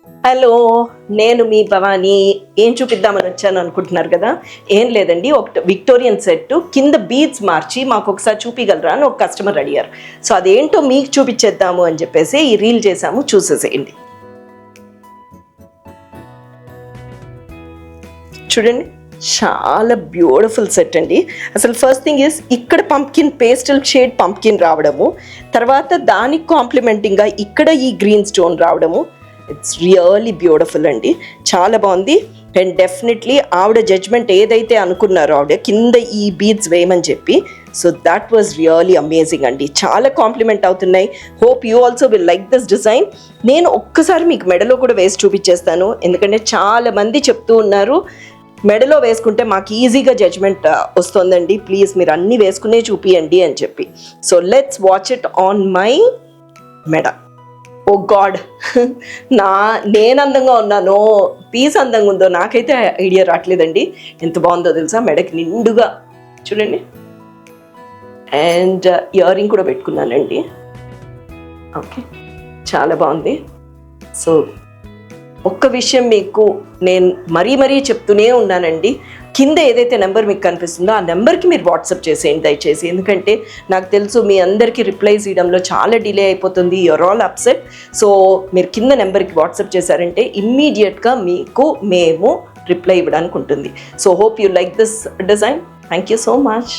Hello, నేను మీ భవానీ. ఏం చూపిద్దామని వచ్చాను అనుకుంటున్నారు కదా? ఏం లేదండి, ఒక విక్టోరియన్ సెట్ కింద బీడ్స్ మార్చి మాకు ఒకసారి చూపించగలరా అని ఒక కస్టమర్ అడిగారు. సో అదేంటో మీకు చూపించేద్దాము అని చెప్పేసి ఈ రీల్ చేసాము, చూసేసేయండి. చూడండి, చాలా బ్యూటిఫుల్ సెట్ అండి. అసలు ఫస్ట్ థింగ్ ఇస్ ఇక్కడ పంప్కిన్ పేస్టల్ షేడ్ పంప్కిన్ రావడము, తర్వాత దానికి కాంప్లిమెంటింగ్గా ఇక్కడ ఈ గ్రీన్ స్టోన్ రావడము. ఇట్స్ రియల్లీ బ్యూటిఫుల్ అండి, చాలా బాగుంది. అండ్ డెఫినెట్లీ ఆవిడ జడ్జ్మెంట్ ఏదైతే అనుకున్నారో ఆవిడ కింద ఈ బీడ్స్ వేయమని చెప్పి, so that was really amazing అండి. చాలా కాంప్లిమెంట్ అవుతున్నాయి. Hope you also will like this design. నేను ఒక్కసారి మీకు మెడలో కూడా వేసి చూపించేస్తాను, ఎందుకంటే చాలా మంది చెప్తూ ఉన్నారు మెడలో వేసుకుంటే మాకు ఈజీగా జడ్జ్మెంట్ వస్తుందండి, ప్లీజ్ మీరు అన్నీ వేసుకునే చూపియండి అని చెప్పి. So let's watch it on my మెడ. ఓ గాడ్, నేను అందంగా ఉన్నానో పీస్ అందంగా ఉందో నాకైతే ఐడియా రావట్లేదండి. ఎంత బాగుందో తెలుసా, మెడకి నిండుగా చూడండి. అండ్ ఇయర్ రింగ్ కూడా పెట్టుకున్నానండి. ఓకే, చాలా బాగుంది. సో ఒక్క విషయం మీకు నేను మరీ చెప్తూనే ఉన్నానండి, కింద ఏదైతే నెంబర్ మీకు కనిపిస్తుందో ఆ నెంబర్కి మీరు వాట్సాప్ చేసేయండి దయచేసి. ఎందుకంటే నాకు తెలుసు మీ అందరికీ రిప్లైస్ ఇవ్వడంలో చాలా డిలే అయిపోతుంది, యూఆర్ ఆల్ అప్సెట్. సో మీరు కింద నెంబర్కి వాట్సాప్ చేశారంటే ఇమ్మీడియట్గా మీకు మేము రిప్లై ఇవ్వడానికి ఉంటుంది. So hope you like this design. Thank you so much.